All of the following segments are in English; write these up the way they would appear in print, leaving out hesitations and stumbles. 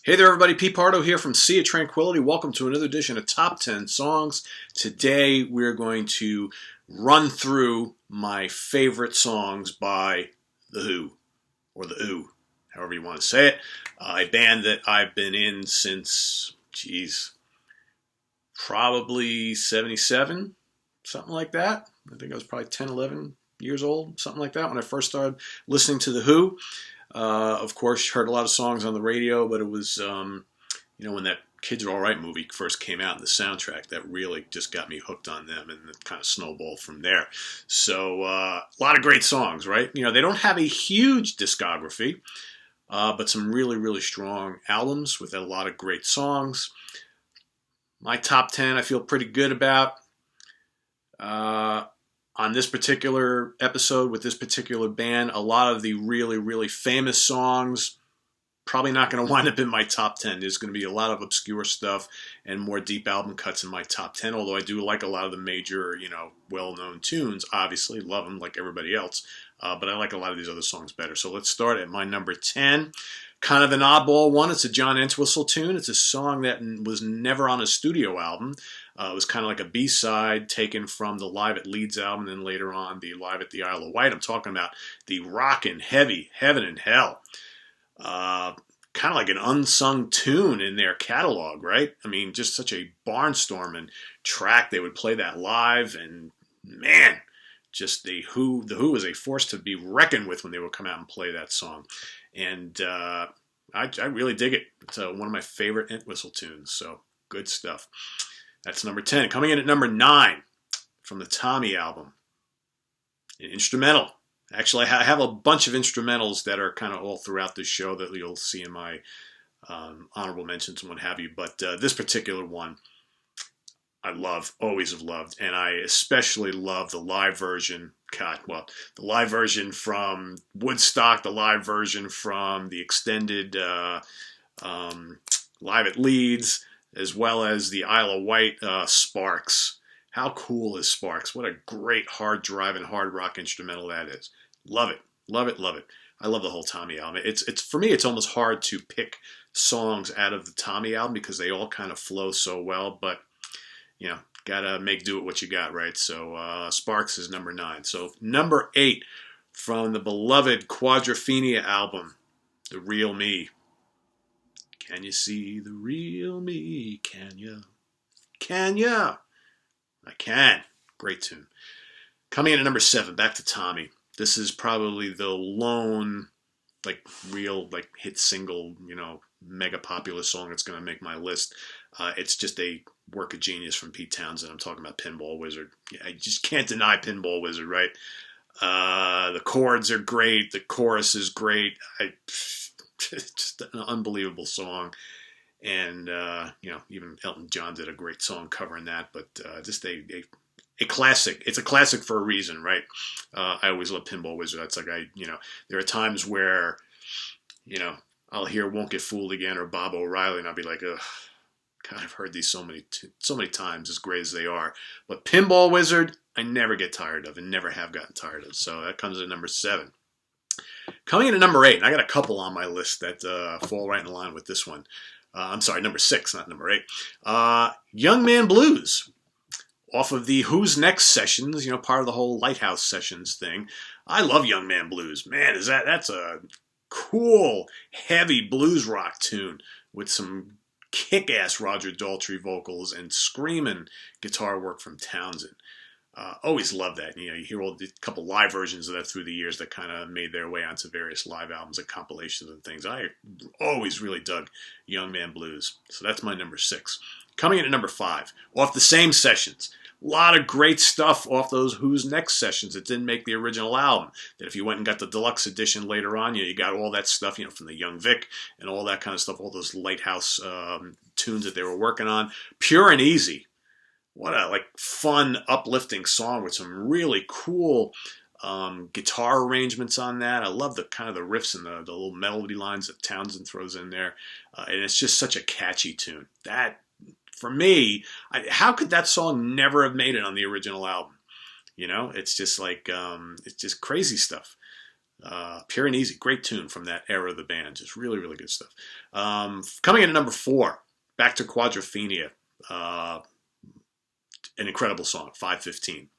Hey there, everybody. Pete Pardo here from Sea of Tranquility. Welcome to another edition of Top 10 Songs. Today, we're going to run through my favorite songs by The Who, or The Who, however you want to say it. A band that I've been in since, probably 77, something like that. I think I was probably 10, 11 years old, something like that, when I first started listening to The Who. Of course, heard a lot of songs on the radio, but it was, when that Kids Are Alright movie first came out in the soundtrack, that really just got me hooked on them, and it kind of snowballed from there. So, a lot of great songs, right? They don't have a huge discography, but some really, really strong albums with a lot of great songs. My top 10 I feel pretty good about. On this particular episode with this particular band, a lot of the really, really famous songs probably not going to wind up in my top 10. There's going to be a lot of obscure stuff and more deep album cuts in my top 10, although I do like a lot of the major, well-known tunes. Obviously, love them like everybody else, but I like a lot of these other songs better. So let's start at my number 10. Kind of an oddball one. It's a John Entwistle tune. It's a song that was never on a studio album. It was kind of like a B-side taken from the Live at Leeds album, and then later on the Live at the Isle of Wight. I'm talking about the rockin' heavy Heaven and Hell. Kind of like an unsung tune in their catalog, right? I mean, just such a barnstorming track. They would play that live, and man, just the Who was a force to be reckoned with when they would come out and play that song. And I really dig it. It's one of my favorite Entwistle tunes, so good stuff. That's number 10. Coming in at number 9 from the Tommy album, an instrumental. Actually, I have a bunch of instrumentals that are kind of all throughout this show that you'll see in my honorable mentions and what have you. But this particular one, I love, always have loved, and I especially love the live version. The live version from Woodstock, the live version from the extended Live at Leeds, as well as the Isle of Wight Sparks. How cool is Sparks? What a great hard driving, hard rock instrumental that is. Love it, love it, love it. I love the whole Tommy album. It's for me, it's almost hard to pick songs out of the Tommy album because they all kind of flow so well, but gotta make do with what you got, right? So Sparks is number 9. So number 8 from the beloved Quadrophenia album, The Real Me. Can you see the real me? Can you? Can you? I can. Great tune. Coming in at number 7, back to Tommy. This is probably the lone, real, hit single, mega popular song that's going to make my list. It's just a work of genius from Pete Townsend. I'm talking about Pinball Wizard. I just can't deny Pinball Wizard, right? The chords are great. The chorus is great. It's just an unbelievable song. And, even Elton John did a great song covering that. But just a classic. It's a classic for a reason, right? I always love Pinball Wizard. That's there are times where, I'll hear Won't Get Fooled Again or Bob O'Reilly, and I'll be like, ugh, God, I've heard these so many times, as great as they are. But Pinball Wizard, I never get tired of and never have gotten tired of. So that comes at number 7. Coming in at number 8, and I got a couple on my list that fall right in line with this one. I'm sorry, number 6, not number 8. Young Man Blues, off of the Who's Next sessions, part of the whole Lighthouse Sessions thing. I love Young Man Blues. Man, that's a cool, heavy blues rock tune with some kick-ass Roger Daltrey vocals and screaming guitar work from Townsend. Always love that. You hear a couple live versions of that through the years that kind of made their way onto various live albums and compilations and things. I always really dug Young Man Blues. So that's my number 6. Coming in at number 5, off the same sessions. A lot of great stuff off those Who's Next sessions that didn't make the original album. That if you went and got the deluxe edition later on, you got all that stuff, from the Young Vic and all that kind of stuff, all those Lighthouse tunes that they were working on. Pure and Easy. What a fun, uplifting song with some really cool guitar arrangements on that. I love the kind of the riffs and the little melody lines that Townsend throws in there. And it's just such a catchy tune. That, for me, how could that song never have made it on the original album? It's just it's just crazy stuff. Pure and Easy, great tune from that era of the band. Just really, really good stuff. Coming in at number 4, back to Quadrophenia. An incredible song, 5:15.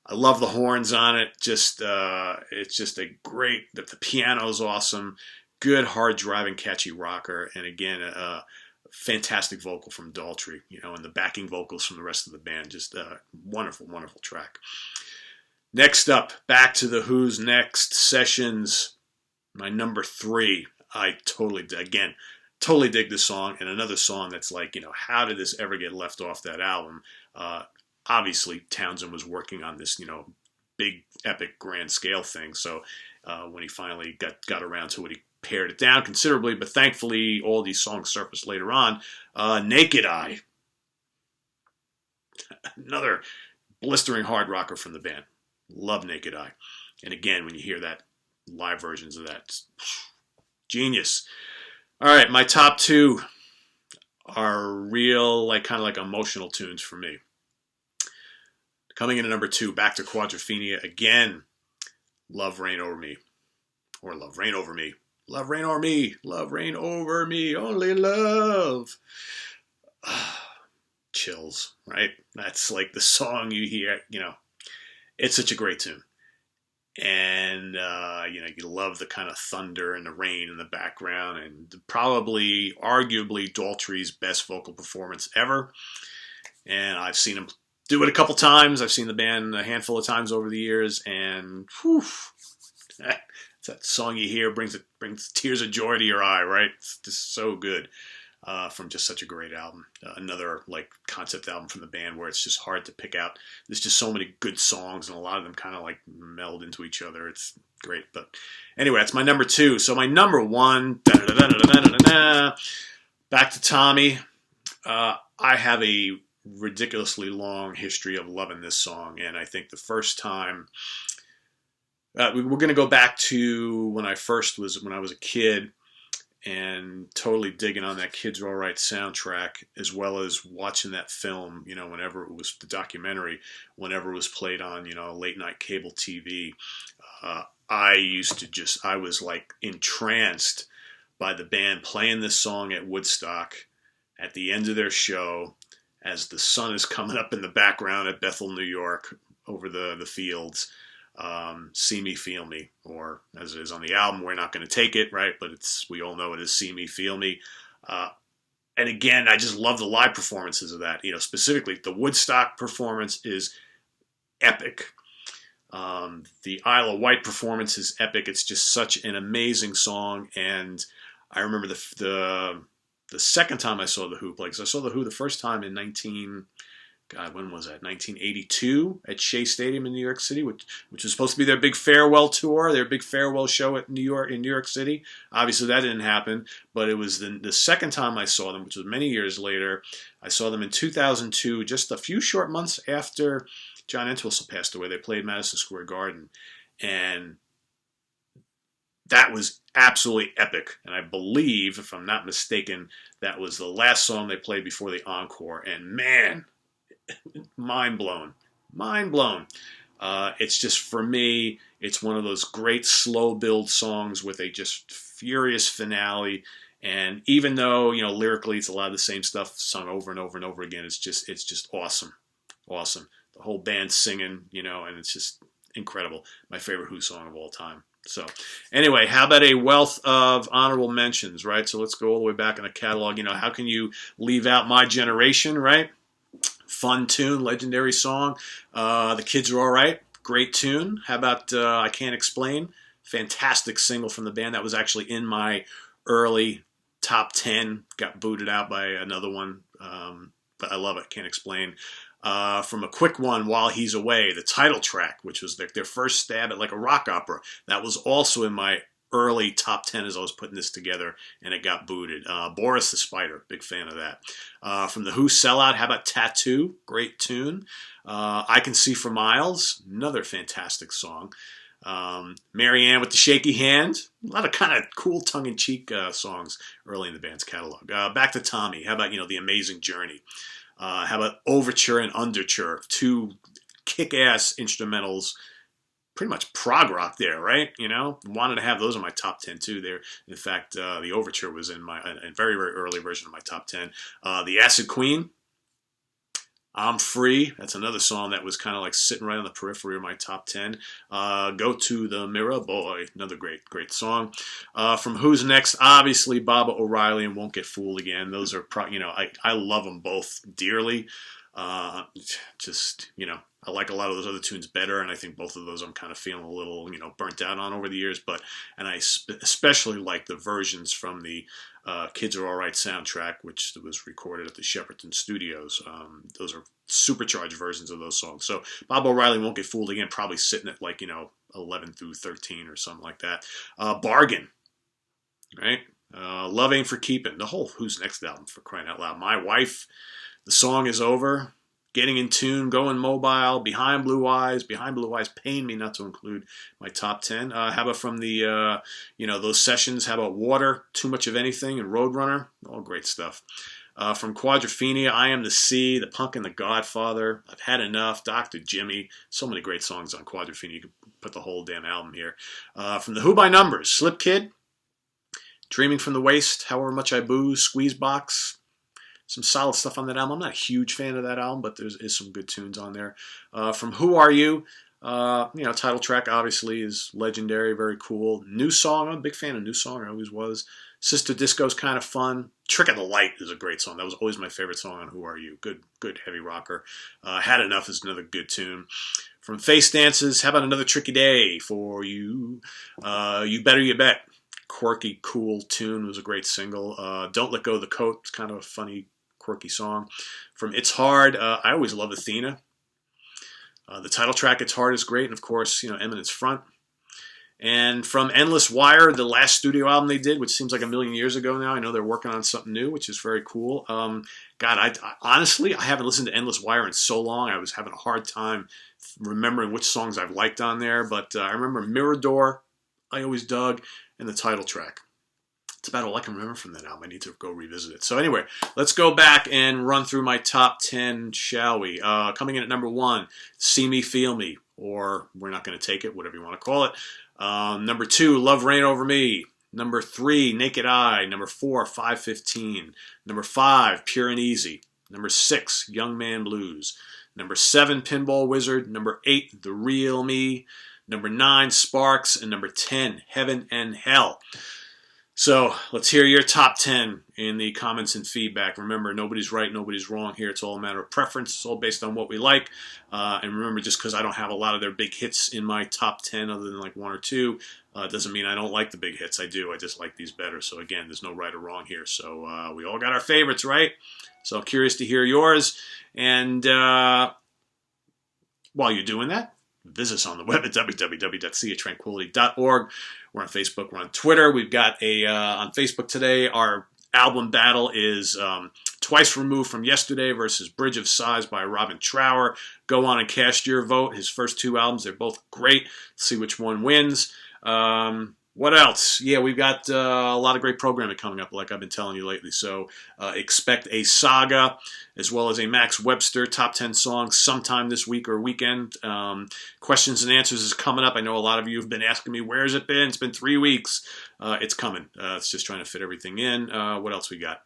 I love the horns on it. Just it's just a great. The piano's awesome. Good, hard driving, catchy rocker, and again, fantastic vocal from Daltrey. And the backing vocals from the rest of the band. Just a wonderful, wonderful track. Next up, back to the Who's Next Sessions. My number 3. I totally dig this song, and another song that's like, how did this ever get left off that album? Obviously, Townsend was working on this, big, epic, grand scale thing. So when he finally got around to it, he pared it down considerably. But thankfully, all these songs surfaced later on. Naked Eye, another blistering hard rocker from the band. Love Naked Eye. And again, when you hear that, live versions of that, genius. All right, my top 2 are real, kind of like emotional tunes for me. Coming in at number 2, back to Quadrophenia again. Love Reign Over Me. Or Love Reign Over Me. Love Reign Over Me. Love Reign Over Me. Only love. Chills, right? That's like the song you hear, It's such a great tune. And, you love the kind of thunder and the rain in the background, and probably, arguably, Daltrey's best vocal performance ever. And I've seen him do it a couple times. I've seen the band a handful of times over the years, and whew, it's that song you hear brings tears of joy to your eye, right? It's just so good. From just such a great album. Another concept album from the band where it's just hard to pick out. There's just so many good songs, and a lot of them kind of meld into each other. It's great. But anyway, that's my number 2. So my number 1, back to Tommy. I have a ridiculously long history of loving this song, and I think the first time we're going to go back to when I was a kid, and totally digging on that Kids Are Alright soundtrack, as well as watching that film, whenever it was, the documentary, whenever it was played on, late night cable TV. I was entranced by the band playing this song at Woodstock at the end of their show, as the sun is coming up in the background at Bethel, New York, over the fields. See Me, Feel Me, or as it is on the album, We're Not Gonna Take It, right? But we all know it is See Me, Feel Me. And again, I just love the live performances of that. Specifically, the Woodstock performance is epic. The Isle of Wight performance is epic. It's just such an amazing song. And I remember the second time I saw the Who play, because I saw the Who the first time in when was that? 1982 at Shea Stadium in New York City, which was supposed to be their big farewell tour, their big farewell show in New York City. Obviously, that didn't happen, but it was the second time I saw them, which was many years later. I saw them in 2002, just a few short months after John Entwistle passed away. They played Madison Square Garden, and that was absolutely epic. And I believe, if I'm not mistaken, that was the last song they played before the encore. And man, mind blown. It's just, for me, it's one of those great slow build songs with a just furious finale. And even though, lyrically it's a lot of the same stuff sung over and over and over again, it's just awesome. The whole band singing, and it's just incredible. My favorite Who song of all time. So anyway, how about a wealth of honorable mentions, right? So let's go all the way back in the catalog. How can you leave out My Generation, right? Fun tune, legendary song. The Kids Are Alright, great tune. How about I Can't Explain? Fantastic single from the band. That was actually in my early top 10. Got booted out by another one, but I love it. Can't Explain. From a quick one, While He's Away, the title track, which was their first stab at a rock opera. That was also in my early top 10 as I was putting this together, and it got booted. Boris the Spider, big fan of that. From the Who, Sellout, how about Tattoo? Great tune. I Can See for Miles, another fantastic song. Mary Ann with the Shaky Hand, a lot of kind of cool tongue-in-cheek songs early in the band's catalog. Back to Tommy, how about, The Amazing Journey? How about Overture and Underture, two kick-ass instrumentals, pretty much prog rock there, right? You know, wanted to have those in my top 10 too. There, in fact, the Overture was in my a very very early version of my top 10. The Acid Queen, I'm Free. That's another song that was kind of like sitting right on the periphery of my top 10. Go to the Mirror Boy, another great song. From Who's Next, obviously Baba O'Reilly and Won't Get Fooled Again. Those are, I love them both dearly. Just, I like a lot of those other tunes better, and I think both of those I'm kind of feeling a little, burnt out on over the years. And I especially like the versions from the Kids Are Alright soundtrack, which was recorded at the Shepperton Studios. Those are supercharged versions of those songs. So Bob O'Reilly, Won't Get Fooled Again, probably sitting at 11 through 13 or something like that. Bargain, right? Love Ain't For Keeping. The whole Who's Next album, for crying out loud. My Wife, The Song Is Over, Getting in Tune, Going Mobile, Behind Blue Eyes. Behind Blue Eyes pained me not to include my top 10. How about from the, those sessions? How about Water, Too Much of Anything, and Roadrunner? All great stuff. From Quadrophenia, I Am the Sea, The Punk and the Godfather, I've Had Enough, Dr. Jimmy. So many great songs on Quadrophenia. You could put the whole damn album here. From the Who by Numbers, Slip Kid, Dreaming from the Waist, However Much I Booze, Squeezebox. Some solid stuff on that album. I'm not a huge fan of that album, but there is some good tunes on there. From Who Are You? Title track obviously is legendary, very cool. New Song, I'm a big fan of New Song, I always was. Sister Disco's kind of fun. Trick of the Light is a great song. That was always my favorite song on Who Are You? Good heavy rocker. Had Enough is another good tune. From Face Dances, how about Another Tricky Day for You? You Better You Bet. Quirky, cool tune, was a great single. Don't Let Go of the Coat, it's kind of a funny, quirky song. From It's Hard, I always love Athena. The title track, It's Hard, is great, and of course, Eminence Front. And from Endless Wire, the last studio album they did, which seems like a million years ago now. I know they're working on something new, which is very cool. I honestly, I haven't listened to Endless Wire in so long. I was having a hard time remembering which songs I've liked on there, but I remember Mirador, I always dug, and the title track. It's about all I can remember from that album. I need to go revisit it. So anyway, let's go back and run through my top 10, shall we? Coming in at number 1, See Me, Feel Me, or We're Not Gonna Take It, whatever you want to call it. Number 2, Love Reign Over Me. Number 3, Naked Eye. Number 4, 515. Number 5, Pure and Easy. Number 6, Young Man Blues. Number 7, Pinball Wizard. Number 8, The Real Me. Number 9, Sparks. And number 10, Heaven and Hell. So let's hear your top 10 in the comments and feedback. Remember, nobody's right, nobody's wrong here. It's all a matter of preference. It's all based on what we like. And remember, just because I don't have a lot of their big hits in my top 10 other than like 1 or 2, doesn't mean I don't like the big hits. I do. I just like these better. So again, there's no right or wrong here. So we all got our favorites, right? So I'm curious to hear yours. And while you're doing that, visit us on the web at www.seatranquility.org. We're on Facebook. We're on Twitter. We've got on Facebook today, our album battle is Twice Removed from Yesterday versus Bridge of Sighs by Robin Trower. Go on and cast your vote. His first 2 albums, they're both great. See which one wins. What else? Yeah, we've got a lot of great programming coming up, like I've been telling you lately. So expect a saga, as well as a Max Webster top 10 songs sometime this week or weekend. Questions and Answers is coming up. I know a lot of you have been asking me, where has it been? It's been 3 weeks. It's coming. It's just trying to fit everything in. What else we got?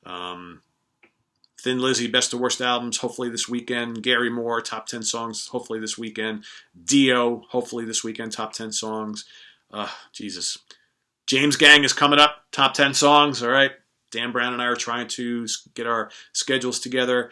Thin Lizzy, Best to Worst albums, hopefully this weekend. Gary Moore, top 10 songs, hopefully this weekend. Dio, hopefully this weekend, top 10 songs. Jesus. James Gang is coming up, top 10 songs, all right? Dan Brown and I are trying to get our schedules together.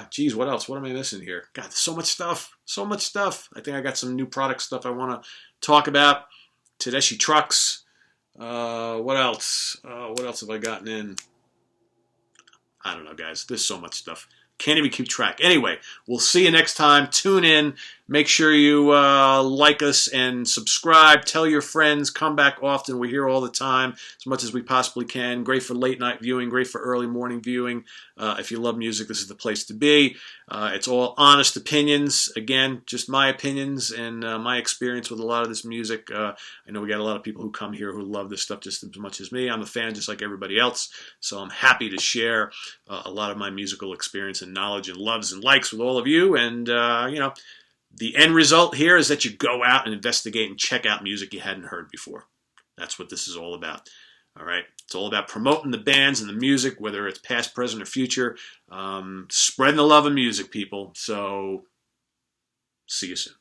Geez, what else? What am I missing here? God, so much stuff. So much stuff. I think I got some new product stuff I want to talk about. Tedeschi Trucks. What else? What else have I gotten in? I don't know, guys. There's so much stuff. Can't even keep track. Anyway, we'll see you next time. Tune in. Make sure you like us and subscribe. Tell your friends. Come back often. We're here all the time, as much as we possibly can. Great for late night viewing. Great for early morning viewing. If you love music, this is the place to be. It's all honest opinions. Again, just my opinions and my experience with a lot of this music. I know we got a lot of people who come here who love this stuff just as much as me. I'm a fan just like everybody else. So I'm happy to share a lot of my musical experience and knowledge and loves and likes with all of you. And, The end result here is that you go out and investigate and check out music you hadn't heard before. That's what this is all about. All right. It's all about promoting the bands and the music, whether it's past, present, or future. Spreading the love of music, people. So, see you soon.